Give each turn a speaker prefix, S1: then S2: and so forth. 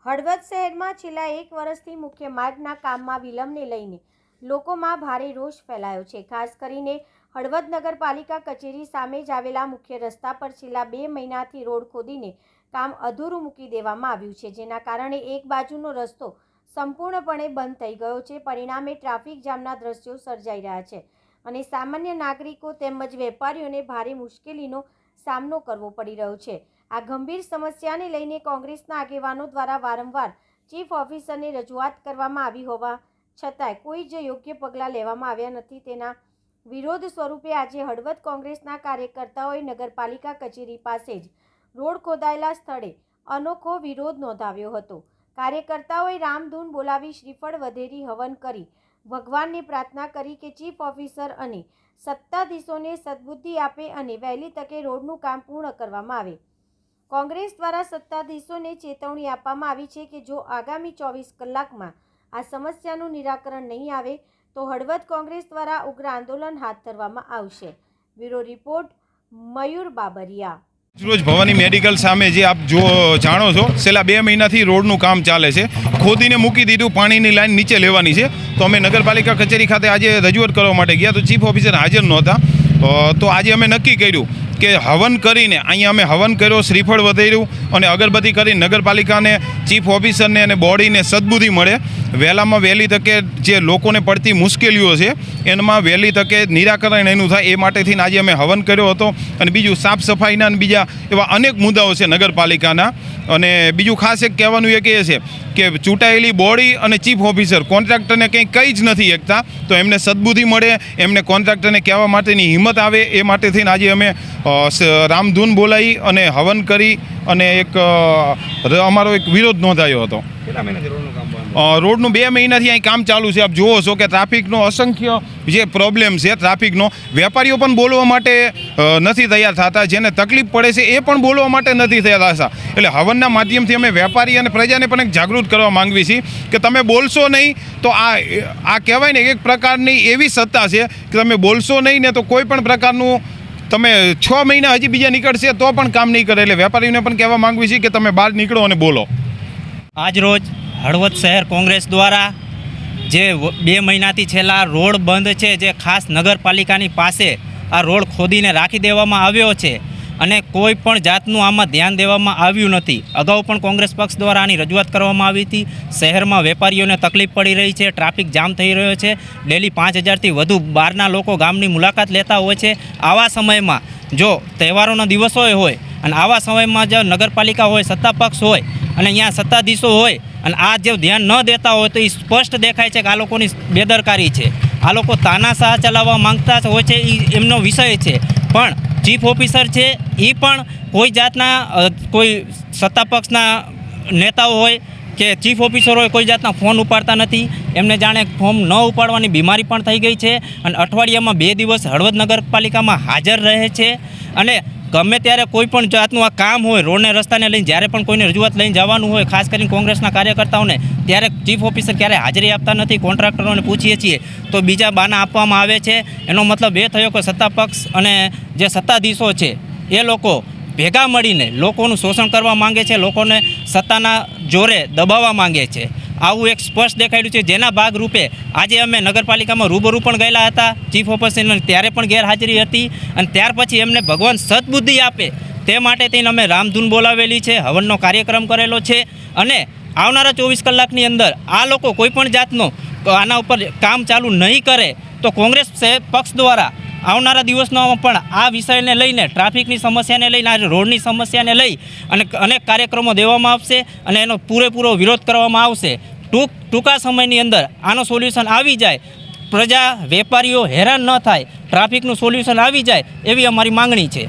S1: હળવદ શહેરમાં છેલ્લા એક વર્ષથી મુખ્ય માર્ગના કામમાં વિલંબને લઈને લોકોમાં ભારે રોષ ફેલાયો છે। ખાસ કરીને હળવદ નગરપાલિકા કચેરી સામે જ આવેલા મુખ્ય રસ્તા પર છેલ્લા 2 મહિનાથી રોડ ખોદીને કામ અધૂરું મૂકી દેવામાં આવ્યું છે, જેના કારણે એક બાજુનો રસ્તો સંપૂર્ણપણે બંધ થઈ ગયો છે। પરિણામે ટ્રાફિક જામના દ્રશ્યો સર્જાઈ રહ્યા છે અને સામાન્ય નાગરિકો તેમજ વેપારીઓને ભારે મુશ્કેલીનો સામનો કરવો પડી રહ્યો છે। આ ગંભીર સમસ્યાને લઈને કોંગ્રેસના આગેવાનો દ્વારા વારંવાર ચીફ ઓફિસરને રજૂઆત કરવામાં આવી હોવા છતાંય કોઈ જ યોગ્ય પગલાં લેવામાં આવ્યા નથી। તેના વિરોધ સ્વરૂપે આજે હળવદ કોંગ્રેસના કાર્યકર્તાઓએ નગરપાલિકા કચેરી પાસે જ રોડ ખોદાયેલા સ્થળે અનોખો વિરોધ નોંધાવ્યો હતો। કાર્યકર્તાઓએ રામધૂન બોલાવી શ્રીફળ વધેરી હવન કરી ભગવાનને પ્રાર્થના કરી કે ચીફ ઓફિસર અને સત્તાધીશોને સદબુદ્ધિ આપે અને વહેલી તકે રોડનું કામ પૂર્ણ કરવામાં આવે। કોંગ્રેસ દ્વારા સત્તાધીશોને ચેતવણી આપવામાં આવી છે કે જો આગામી 24 કલાકમાં આ સમસ્યાનું નિરાકરણ નહીં આવે તો હળવદ કોંગ્રેસ દ્વારા ઉગ્ર આંદોલન હાથ ધરવામાં આવશે। બ્યુરો રિપોર્ટ મયુર બાબરિયા।
S2: રોજ ભવાની મેડિકલ સામે જે આપ જો જાણો છો છેલ્લા 2 મહિનાથી રોડનું કામ ચાલે છે, ખોદીને મૂકી દીધું, પાણીની લાઈન નીચે લેવાની છે। તો અમે નગરપાલિકા કચેરી ખાતે આજે રજૂઆત કરવા માટે ગયા તો ચીફ ઓફિસર હાજર નહોતા। તો આજે અમે નક્કી કર્યું કે હવન કરીને અહીંયા અમે હવન કર્યો, શ્રીફળ વધેર્યું અને અગરબત્તી કરીને નગરપાલિકાને, ચીફ ઓફિસરને અને બોડીને સદબુદ્ધિ મળે, વહેલામાં વહેલી તકે જે લોકોને પડતી મુશ્કેલીઓ છે એમાં વહેલી તકે નિરાકરણ એનું થાય એ માટેથી આજે અમે હવન કર્યો હતો। અને બીજું સાફ સફાઈના અને બીજા એવા અનેક મુદ્દાઓ છે નગરપાલિકાના। અને બીજું ખાસ એક કહેવાનું એ છે કે ચૂંટાયેલી બોડી અને ચીફ ઓફિસર કોન્ટ્રાક્ટરને કંઈ કહી જ નથી શકતા, તો એમને સદબુદ્ધિ મળે, એમને કોન્ટ્રાક્ટરને કહેવા માટેની હિંમત આવે એ માટેથી આજે અમે રામધૂન બોલાવી અને હવન કરી અને અમારો એક વિરોધ નોંધાયો હતો। રોડનું 2 મહિનાથી અહીં કામ ચાલુ છે। આપ જુઓ છો કે ટ્રાફિકનો અસંખ્ય જે પ્રોબ્લેમ છે ટ્રાફિકનો, વેપારીઓ પણ બોલવા માટે નથી તૈયાર થતા, જેને તકલીફ પડે છે એ પણ બોલવા માટે નથી તૈયાર થતા। એટલે હવનના માધ્યમથી અમે વેપારી અને પ્રજાને પણ એક જાગૃત કરવા માંગીએ છીએ કે તમે બોલશો નહીં તો આ કહેવાય ને એક પ્રકારની એવી સત્તા છે કે તમે બોલશો નહીં ને તો કોઈ પણ પ્રકારનું તમે 6 મહિના હજી બીજા નીકળશે તો પણ કામ નહીં કરે। એટલે વેપારીઓને પણ કહેવા માંગીએ છીએ કે તમે બહાર નીકળો અને બોલો।
S3: આજ રોજ હળવદ શહેર કોંગ્રેસ દ્વારા જે 2 મહિનાથી છેલ્લા રોડ બંધ છે, જે ખાસ નગરપાલિકાની પાસે આ રોડ ખોદીને રાખી દેવામાં આવ્યો છે અને કોઈ પણ જાતનું આમાં ધ્યાન દેવામાં આવ્યું નથી। અગાઉ પણ કોંગ્રેસ પક્ષ દ્વારા આની રજૂઆત કરવામાં આવી હતી। શહેરમાં વેપારીઓને તકલીફ પડી રહી છે, ટ્રાફિક જામ થઈ રહ્યો છે, ડેલી 5000થી વધુ બહારના લોકો ગામની મુલાકાત લેતા હોય છે। આવા સમયમાં જો તહેવારોના દિવસો હોય અને આવા સમયમાં જો નગરપાલિકા હોય, સત્તા પક્ષ હોય અને અહીંયા સત્તાધીશો હોય અને આ જે ધ્યાન ન દેતા હોય તો એ સ્પષ્ટ દેખાય છે કે આ લોકોની બેદરકારી છે। આ લોકો તાનાશાહ ચલાવવા માંગતા હોય છે, એ એમનો વિષય છે, પણ ચીફ ઓફિસર છે એ પણ કોઈ જાતના કોઈ સત્તા પક્ષના નેતાઓ હોય કે ચીફ ઓફિસર હોય કોઈ જાતના ફોન ઉપાડતા નથી। એમને જાણે ફોન ન ઉપાડવાની બીમારી પણ થઈ ગઈ છે અને અઠવાડિયામાં 2 દિવસ હળવદ નગરપાલિકામાં હાજર રહે છે અને ગમે ત્યારે કોઈ પણ જાતનું આ કામ હોય, રોડને રસ્તાને લઈને જ્યારે પણ કોઈને રજૂઆત લઈને જવાનું હોય, ખાસ કરીને કોંગ્રેસના કાર્યકર્તાઓને, ત્યારે ચીફ ઓફિસર ક્યારે હાજરી આપતા નથી। કોન્ટ્રાક્ટરોને પૂછીએ છીએ તો બીજા બાના આપવામાં આવે છે। એનો મતલબ એ થયો કે સત્તા પક્ષ અને જે સત્તાધીશો છે એ લોકો ભેગા મળીને લોકોનું શોષણ કરવા માંગે છે, લોકોને સત્તાના જોરે દબાવવા માંગે છે। આવું એક સ્પષ્ટ દેખાડ્યું છે, જેના ભાગરૂપે આજે અમે નગરપાલિકામાં રૂબરૂ પણ ગયેલા હતા ચીફ ઓફિસરની, ત્યારે પણ ગેરહાજરી હતી અને ત્યાર પછી એમને ભગવાન સદબુદ્ધિ આપે તે માટે થઈને અમે રામધૂન બોલાવેલી છે, હવનનો કાર્યક્રમ કરેલો છે અને આવનારા 24 કલાકની અંદર આ લોકો કોઈ પણ જાતનો આના ઉપર કામ ચાલુ નહીં કરે તો કોંગ્રેસ પક્ષ દ્વારા આવનારા દિવસમાં પણ આ વિષયને લઈને, ટ્રાફિકની સમસ્યાને લઈને, આ રોડની સમસ્યાને લઈ અને અનેક કાર્યક્રમો દેવામાં આવશે અને એનો પૂરેપૂરો વિરોધ કરવામાં આવશે। ટૂંકા સમયની અંદર આનો સોલ્યુશન આવી જાય, પ્રજા વેપારીઓ હેરાન ન થાય, ટ્રાફિકનું સોલ્યુશન આવી જાય એવી અમારી માંગણી છે।